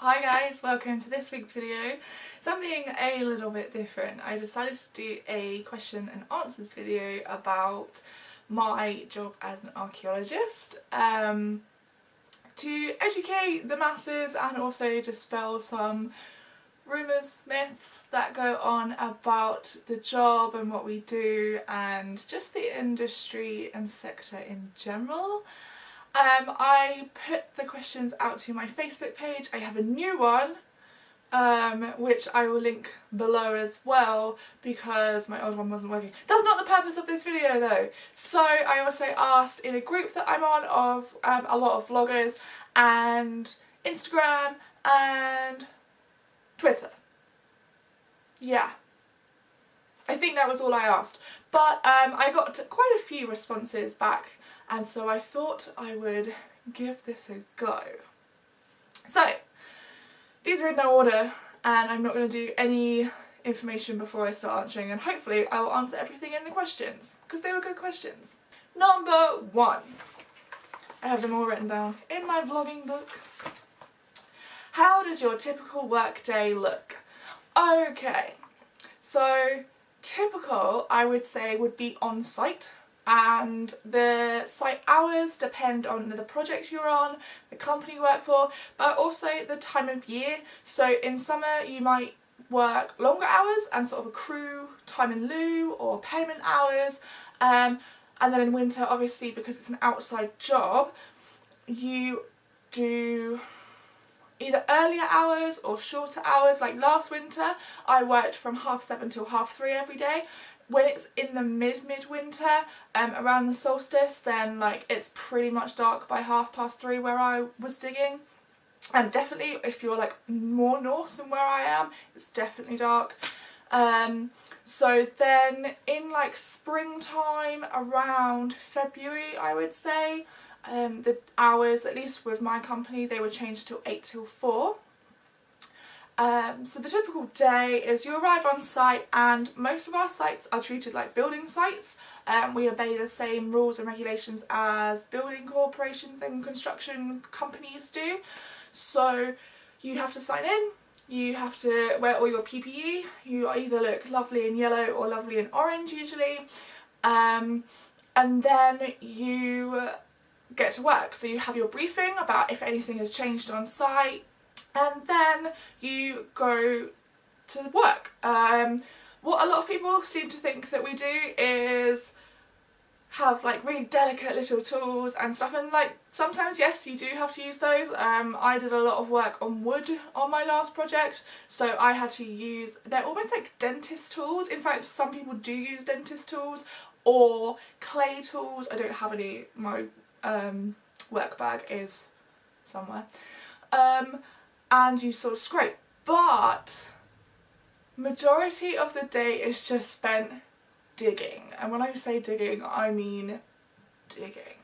Hi guys, welcome to this week's video. Something a little bit different. I decided to do a question and answers video about my job as an archaeologist to educate the masses and also dispel some rumours, myths that go on about the job and what we do and just the industry and sector in general. I put the questions out to my Facebook page. I have a new one which I will link below as well because my old one wasn't working. That's not the purpose of this video though. So I also asked in a group that I'm on of a lot of vloggers and Instagram and Twitter. Yeah, I think that was all I asked, but I got quite a few responses back, and so I thought I would give this a go. So these are in no order and I'm not going to do any information before I start answering, and hopefully I will answer everything in the questions because they were good questions. Number 1. I have them all written down in my vlogging book. How does your typical work day look? Okay, so typical I would say would be on site, and the site hours depend on the project you're on, the company you work for, but also the time of year. So in summer you might work longer hours and sort of accrue time in lieu or payment hours, and then in winter, obviously because it's an outside job, you do either earlier hours or shorter hours. Like last winter I worked from 7:30 till 3:30 every day. When it's in the mid-winter, around the solstice, then like it's pretty much dark by 3:30 where I was digging. And definitely if you're like more north than where I am, it's definitely dark. So then in like springtime, around February I would say, the hours, at least with my company, they were changed to 8 till 4. So the typical day is you arrive on site, and most of our sites are treated like building sites. We obey the same rules and regulations as building corporations and construction companies do. So you have to sign in, you have to wear all your PPE, you either look lovely in yellow or lovely in orange usually, and then you get to work. So you have your briefing about if anything has changed on site, and then you go to work. What a lot of people seem to think that we do is have like really delicate little tools and stuff, and like sometimes yes you do have to use those. I did a lot of work on wood on my last project, so I had to use, they're almost like dentist tools. In fact some people do use dentist tools or clay tools. I don't have any, my work bag is somewhere, and you sort of scrape, but majority of the day is just spent digging. And when I say digging, I mean digging.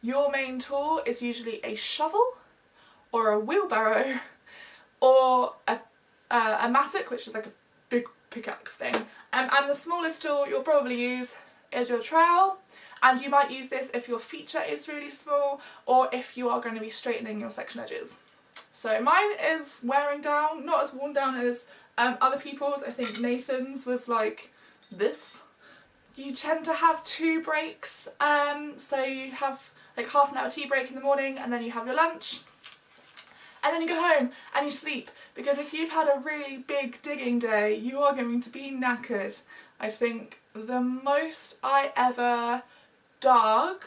Your main tool is usually a shovel or a wheelbarrow or a mattock, which is like a big pickaxe thing, and the smallest tool you'll probably use is your trowel. And you might use this if your feature is really small or if you are going to be straightening your section edges. So mine is wearing down, not as worn down as other people's. I think Nathan's was like this. You tend to have 2 breaks, so you have like half an hour tea break in the morning, and then you have your lunch, and then you go home and you sleep, because if you've had a really big digging day you are going to be knackered. I think the most I ever dug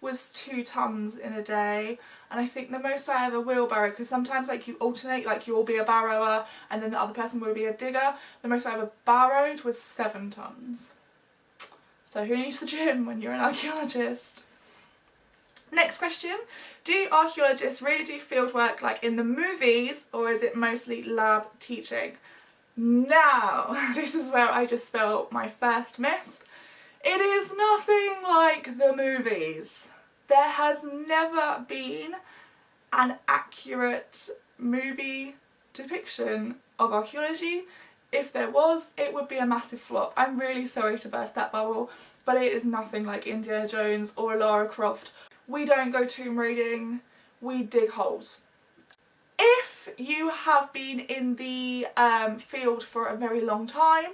was 2 tons in a day, and I think the most I ever wheelbarrow, because sometimes like you alternate, like you'll be a barrower and then the other person will be a digger, the most I ever barrowed was 7 tons. So who needs the gym when you're an archaeologist? Next question, do archaeologists really do field work like in the movies, or is it mostly lab teaching? Now, this is where I just spell my first myth. It is nothing like the movies. There has never been an accurate movie depiction of archaeology. If there was, it would be a massive flop. I'm really sorry to burst that bubble, but it is nothing like Indiana Jones or Lara Croft. We don't go tomb raiding, we dig holes. If if you have been in the field for a very long time,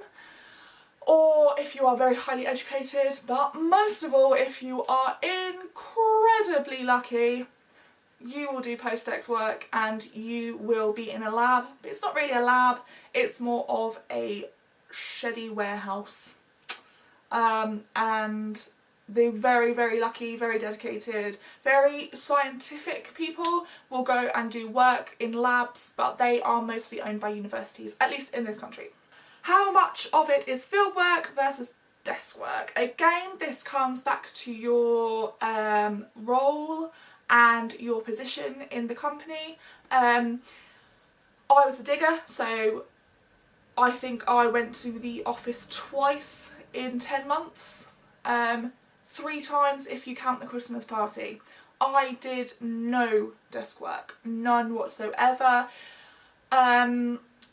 or if you are very highly educated, but most of all if you are incredibly lucky, you will do post-ex work and you will be in a lab. But it's not really a lab, it's more of a sheddy warehouse. And the very, very lucky, very dedicated, very scientific people will go and do work in labs, but they are mostly owned by universities, at least in this country. How much of it is field work versus desk work? Again, this comes back to your role and your position in the company. I was a digger, so I think I went to the office twice in 10 months. 3 times if you count the Christmas party. I did no desk work, none whatsoever.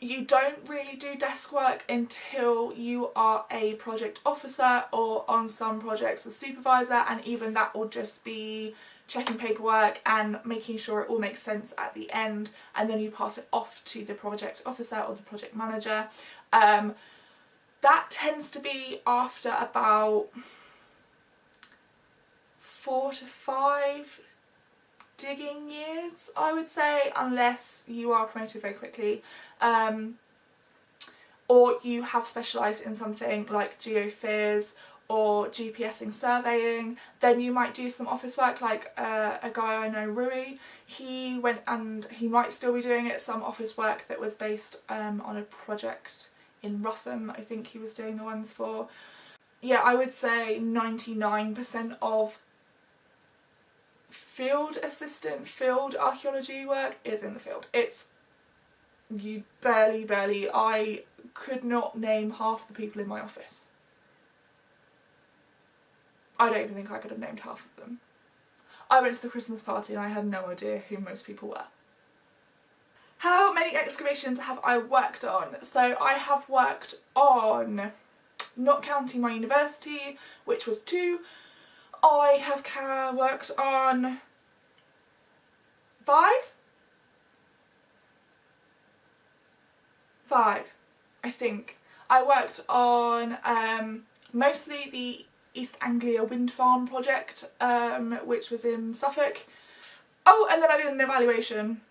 You don't really do desk work until you are a project officer, or on some projects a supervisor, and even that will just be checking paperwork and making sure it all makes sense at the end, and then you pass it off to the project officer or the project manager. That tends to be after about 4 to 5 digging years, I would say, unless you are promoted very quickly, or you have specialised in something like geophys or GPSing surveying. Then you might do some office work, like a guy I know, Rui, he went and he might still be doing it, some office work that was based on a project in Rougham, I think he was doing the ones for. Yeah, I would say 99% of field assistant, field archaeology work is in the field. It's, you barely, I could not name half the people in my office. I don't even think I could have named half of them. I went to the Christmas party and I had no idea who most people were. How many excavations have I worked on? So I have worked on, not counting my university, which was 2, I have worked on 5, I think. I worked on mostly the East Anglia Wind Farm project, which was in Suffolk. Oh, and then I did an evaluation,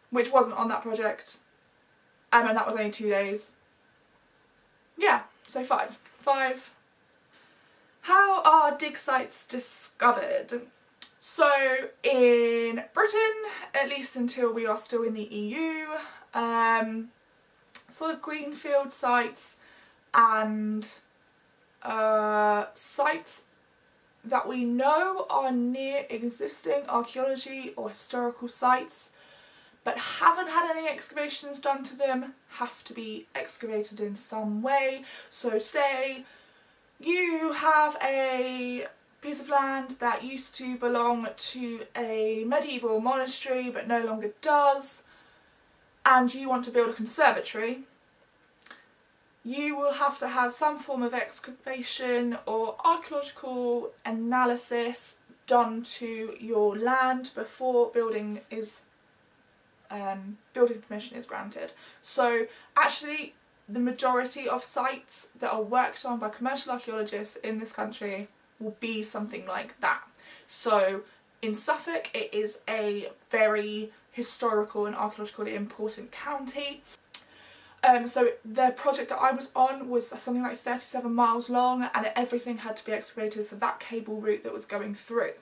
which wasn't on that project, and that was only 2 days. Yeah, so 5. How are dig sites discovered? So in Britain, at least until we are still in the EU, sort of greenfield sites and sites that we know are near existing archaeology or historical sites but haven't had any excavations done to them have to be excavated in some way. So say you have a piece of land that used to belong to a medieval monastery but no longer does, and you want to build a conservatory. You will have to have some form of excavation or archaeological analysis done to your land before building permission is granted. So actually the majority of sites that are worked on by commercial archaeologists in this country will be something like that. So in Suffolk it is a very historical and archaeologically important county. So the project that I was on was something like 37 miles long, and everything had to be excavated for that cable route that was going through.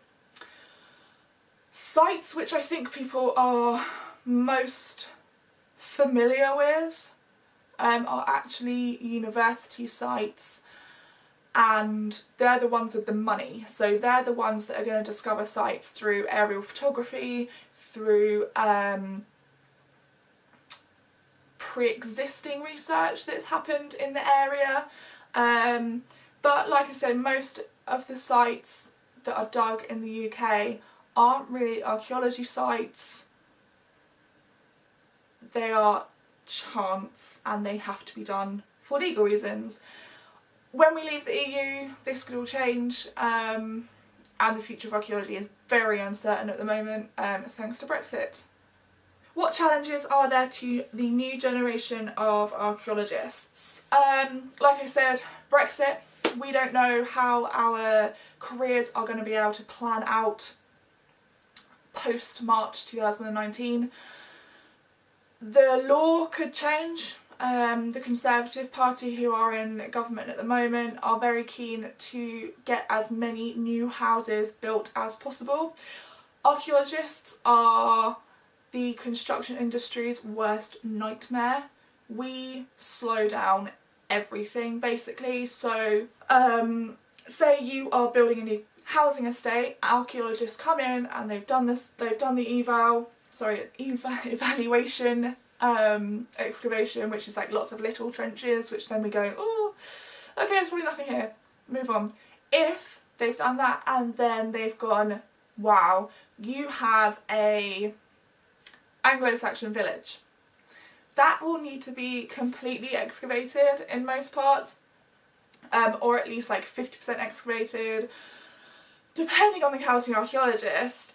Sites which I think people are most familiar with are actually university sites, and they're the ones with the money. So they're the ones that are going to discover sites through aerial photography, through pre-existing research that's happened in the area. But like I said, most of the sites that are dug in the UK aren't really archaeology sites. They are chance, and they have to be done for legal reasons. When we leave the EU, this could all change, and the future of archaeology is very uncertain at the moment, thanks to Brexit. What challenges are there to the new generation of archaeologists? Like I said, Brexit. We don't know how our careers are going to be able to plan out post March 2019. The law could change. The Conservative Party, who are in government at the moment, are very keen to get as many new houses built as possible. Archaeologists are the construction industry's worst nightmare. We slow down everything basically. So say you are building a new housing estate, archaeologists come in and they've done the evaluation excavation, which is like lots of little trenches, which then we go, oh, okay, there's probably nothing here, move on. If they've done that and then they've gone, wow, you have a Anglo-Saxon village, that will need to be completely excavated in most parts, or at least like 50% excavated, depending on the county archaeologist.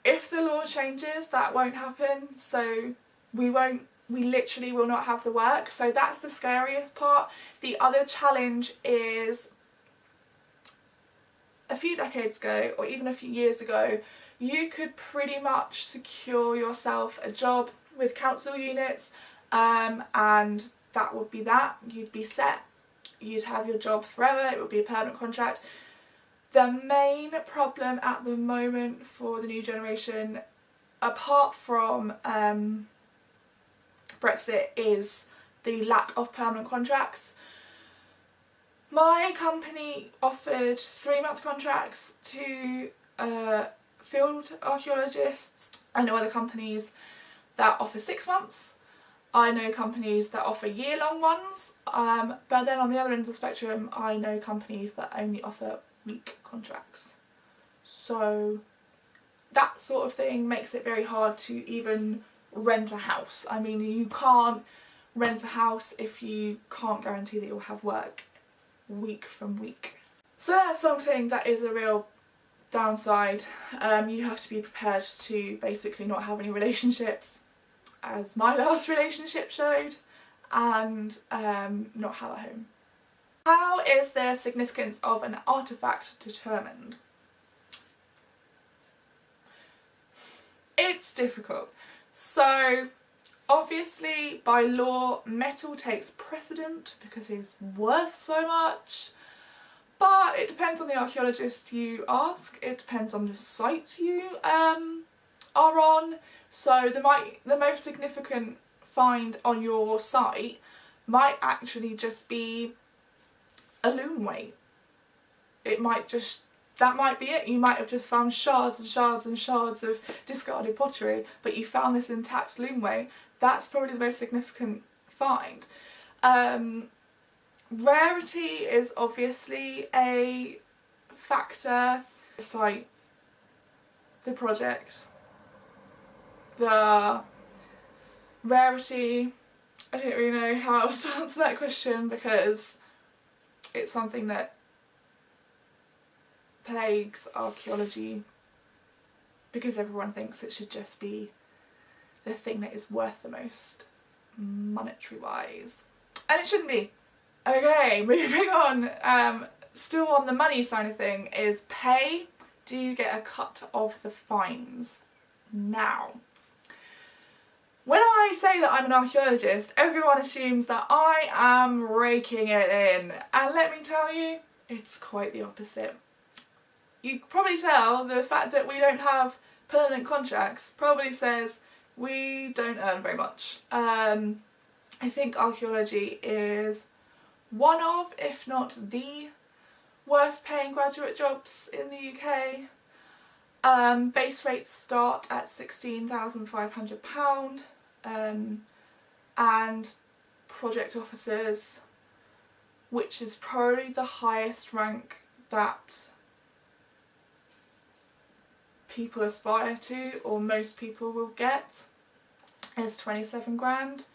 If the law changes, that won't happen, so we literally will not have the work. So that's the scariest part. The other challenge is, a few decades ago, or even a few years ago, you could pretty much secure yourself a job with council units, and that would be that. You'd be set, you'd have your job forever, it would be a permanent contract. The main problem at the moment for the new generation, apart from Brexit, is the lack of permanent contracts. My company offered 3-month contracts to field archaeologists. I know other companies that offer 6 months. I know companies that offer year-long ones. But then on the other end of the spectrum, I know companies that only offer week contracts. So that sort of thing makes it very hard to even rent a house. I mean, you can't rent a house if you can't guarantee that you'll have work week from week. So that's something that is a real downside. You have to be prepared to basically not have any relationships, as my last relationship showed, and not have a home. How is the significance of an artefact determined? It's difficult. So obviously by law metal takes precedent because it's worth so much, but it depends on the archaeologist you ask, it depends on the site you are on. So the most significant find on your site might actually just be a loom weight. That might be it. You might have just found shards and shards and shards of discarded pottery, but you found this intact loom weight. That's probably the most significant find. Rarity is obviously a factor. The site, the project, the rarity. I don't really know how else to answer that question, because it's something that plagues archaeology, because everyone thinks it should just be the thing that is worth the most monetary wise, and it shouldn't be. Okay, moving on. Still on the money side of thing is pay. Do you get a cut of the fines? Now, when I say that I'm an archaeologist, everyone assumes that I am raking it in, and let me tell you, it's quite the opposite. You can probably tell the fact that we don't have permanent contracts probably says we don't earn very much. I think archaeology is one of, if not the worst paying graduate jobs in the UK. Base rates start at £16,500, and project officers, which is probably the highest rank that people aspire to, or most people will get, is 27 grand.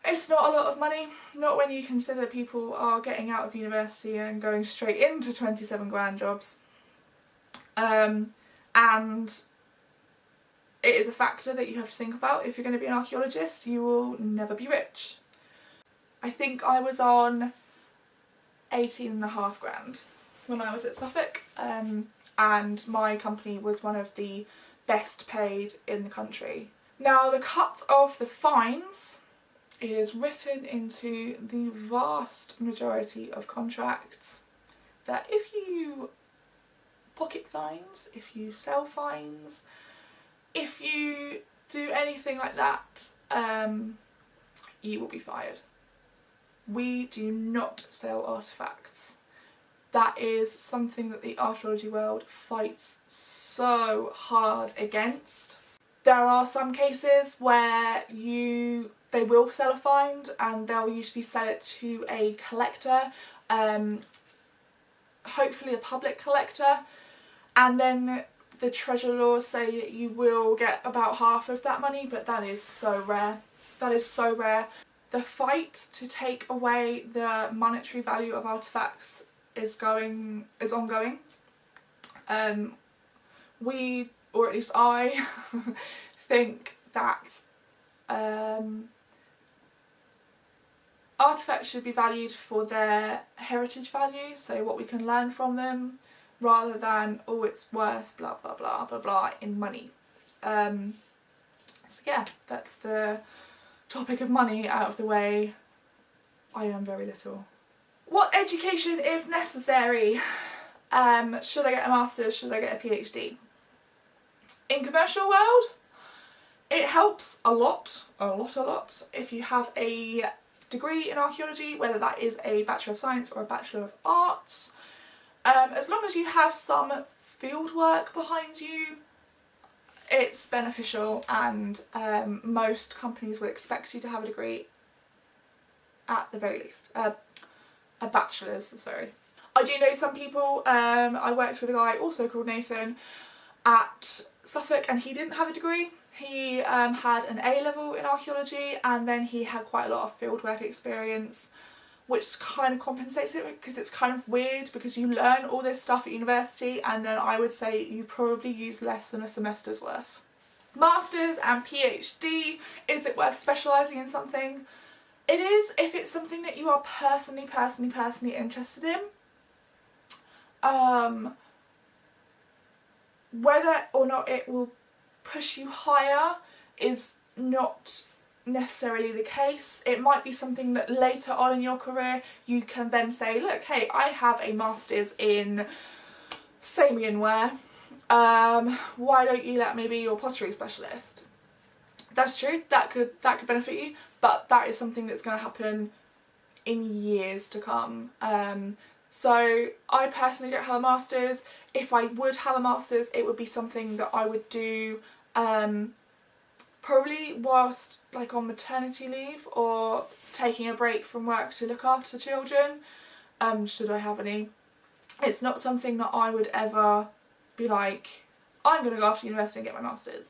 It's not a lot of money, not when you consider people are getting out of university and going straight into 27 grand jobs. And it is a factor that you have to think about if you're going to be an archaeologist. You will never be rich. I think I was on 18.5 grand when I was at Suffolk, and my company was one of the best paid in the country. Now, the cut of the fines is written into the vast majority of contracts that if you pocket fines, if you sell fines, if you do anything like that, you will be fired. We do not sell artefacts. That is something that the archaeology world fights so hard against. There are some cases where they will sell a find, and they'll usually sell it to a collector, hopefully a public collector, and then the treasure laws say that you will get about half of that money, but that is so rare. That is so rare. The fight to take away the monetary value of artefacts is ongoing. We, or at least I, think that artefacts should be valued for their heritage value, so what we can learn from them, rather than, oh, it's worth blah blah blah blah blah in money. So yeah, that's the topic of money out of the way. I earn very little. What education is necessary? Should I get a master's? Should I get a PhD? In commercial world, it helps a lot if you have a degree in archaeology, whether that is a Bachelor of Science or a Bachelor of Arts. As long as you have some field work behind you, it's beneficial, and most companies will expect you to have a degree at the very least. A bachelor's, sorry. I do know some people, I worked with a guy also called Nathan at Suffolk, and he didn't have a degree. He had an A-level in archaeology, and then he had quite a lot of fieldwork experience, which kind of compensates it, because it's kind of weird because you learn all this stuff at university and then I would say you probably use less than a semester's worth. Masters and PhD, is it worth specialising in something? It is if it's something that you are personally interested in. Whether or not it will push you higher is not necessarily the case. It might be something that later on in your career you can then say, look, hey, I have a master's in Samianware, why don't you let me be your pottery specialist? That's true, that could benefit you, but that is something that's going to happen in years to come. So I personally don't have a master's. If I would have a master's, it would be something that I would do probably whilst like on maternity leave or taking a break from work to look after children, should I have any. It's not something that I would ever be like, I'm going to go off to university and get my master's.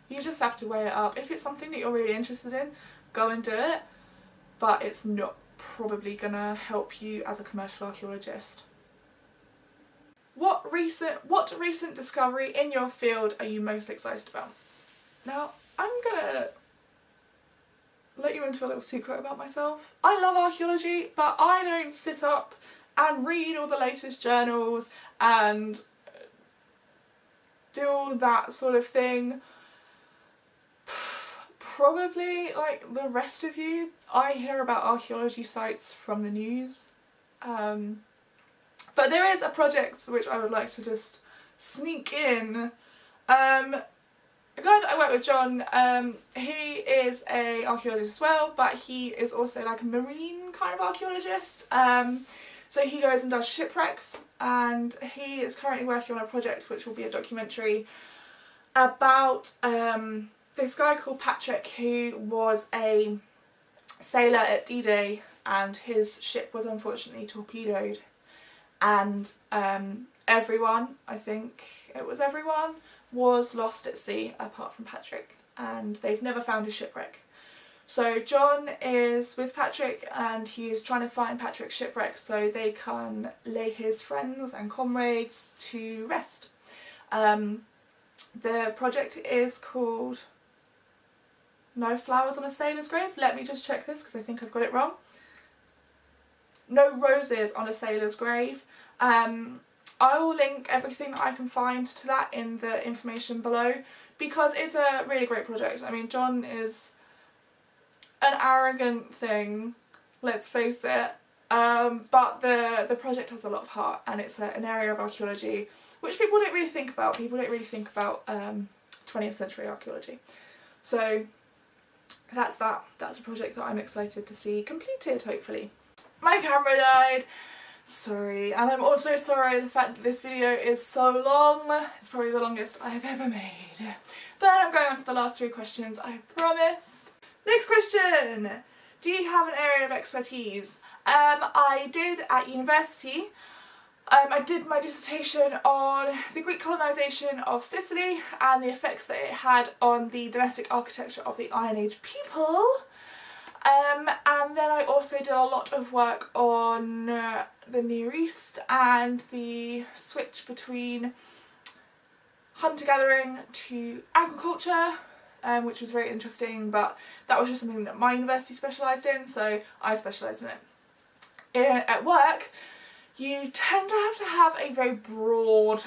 You just have to weigh it up. If it's something that you're really interested in, go and do it, but it's not probably going to help you as a commercial archaeologist. What recent discovery in your field are you most excited about? Now, I'm gonna let you into a little secret about myself. I love archaeology, but I don't sit up and read all the latest journals and do all that sort of thing. Probably like the rest of you, I hear about archaeology sites from the news. But there is a project which I would like to just sneak in. A guy that I work with, John, he is an archaeologist as well, but he is also like a marine kind of archaeologist. So he goes and does shipwrecks, and he is currently working on a project which will be a documentary about this guy called Patrick, who was a sailor at D-Day, and his ship was unfortunately torpedoed, and everyone, I think it was everyone, was lost at sea apart from Patrick, and they've never found his shipwreck. So John is with Patrick, and he is trying to find Patrick's shipwreck so they can lay his friends and comrades to rest. The project is called No Flowers on a Sailor's Grave. Let me just check this because I think I've got it wrong. No Roses on a Sailor's Grave. I will link everything that I can find to that in the information below because it's a really great project. I mean, John is an arrogant thing, let's face it, but the project has a lot of heart, and it's an area of archaeology which people don't really think about. People don't really think about 20th century archaeology. So that's that. That's a project that I'm excited to see completed, hopefully. My camera died. Sorry, and I'm also sorry the fact that this video is so long. It's probably the longest I've ever made. But I'm going on to the last 3 questions, I promise. Next question. Do you have an area of expertise? I did at university. I did my dissertation on the Greek colonisation of Sicily and the effects that it had on the domestic architecture of the Iron Age people. And then I also did a lot of work on the Near East and the switch between hunter-gathering to agriculture, which was very interesting, but that was just something that my university specialised in, so I specialised in it. At work, you tend to have a very broad,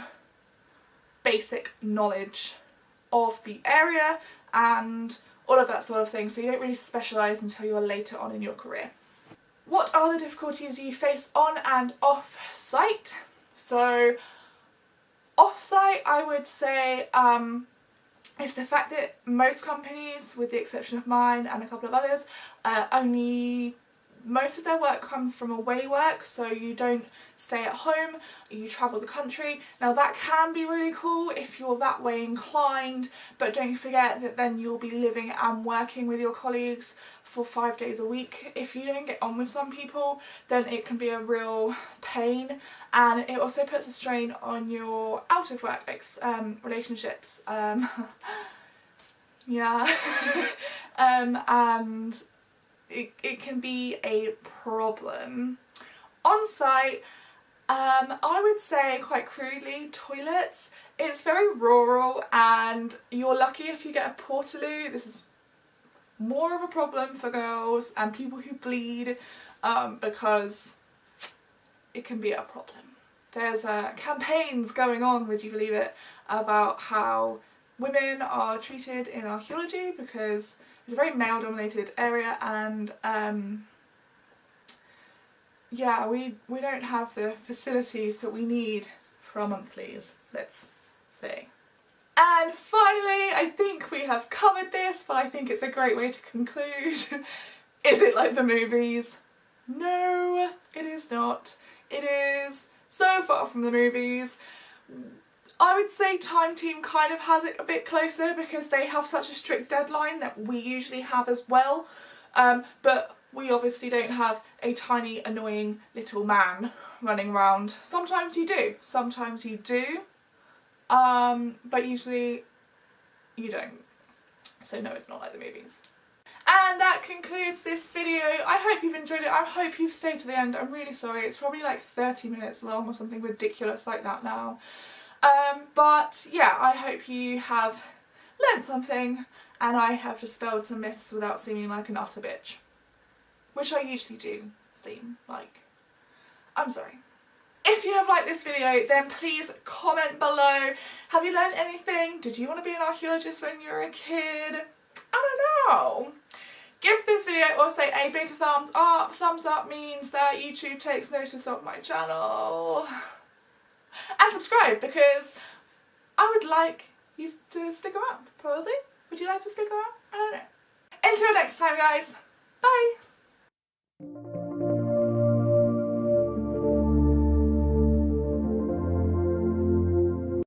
basic knowledge of the area and all of that sort of thing, so you don't really specialise until you're later on in your career. What are the difficulties you face on and off site? So off site, I would say is the fact that most companies, with the exception of mine and a couple of others, most of their work comes from away work, so you don't stay at home, you travel the country. Now that can be really cool if you're that way inclined, but don't forget that then you'll be living and working with your colleagues for 5 days a week. If you don't get on with some people, then it can be a real pain, and it also puts a strain on your out of work relationships. Yeah. And it can be a problem. On site, I would say quite crudely, toilets. It's very rural and you're lucky if you get a portaloo. This is more of a problem for girls and people who bleed because it can be a problem. There's campaigns going on, would you believe it, about how women are treated in archaeology because it's a very male-dominated area, and yeah, we don't have the facilities that we need for our monthlies, let's say. And finally, I think we have covered this, but I think it's a great way to conclude. Is it like the movies? No, it is not. It is so far from the movies. I would say Time Team kind of has it a bit closer because they have such a strict deadline that we usually have as well, but we obviously don't have a tiny annoying little man running around. Sometimes you do, but usually you don't. So no, it's not like the movies. And that concludes this video. I hope you've enjoyed it. I hope you've stayed to the end. I'm really sorry. It's probably like 30 minutes long or something ridiculous like that now. But yeah, I hope you have learnt something and I have dispelled some myths without seeming like an utter bitch. Which I usually do seem like. I'm sorry. If you have liked this video, then please comment below. Have you learned anything? Did you want to be an archaeologist when you were a kid? I don't know. Give this video also a big thumbs up. Thumbs up means that YouTube takes notice of my channel. And subscribe, because I would like you to stick around, probably. Would you like to stick around? I don't know. Until next time, guys. Bye.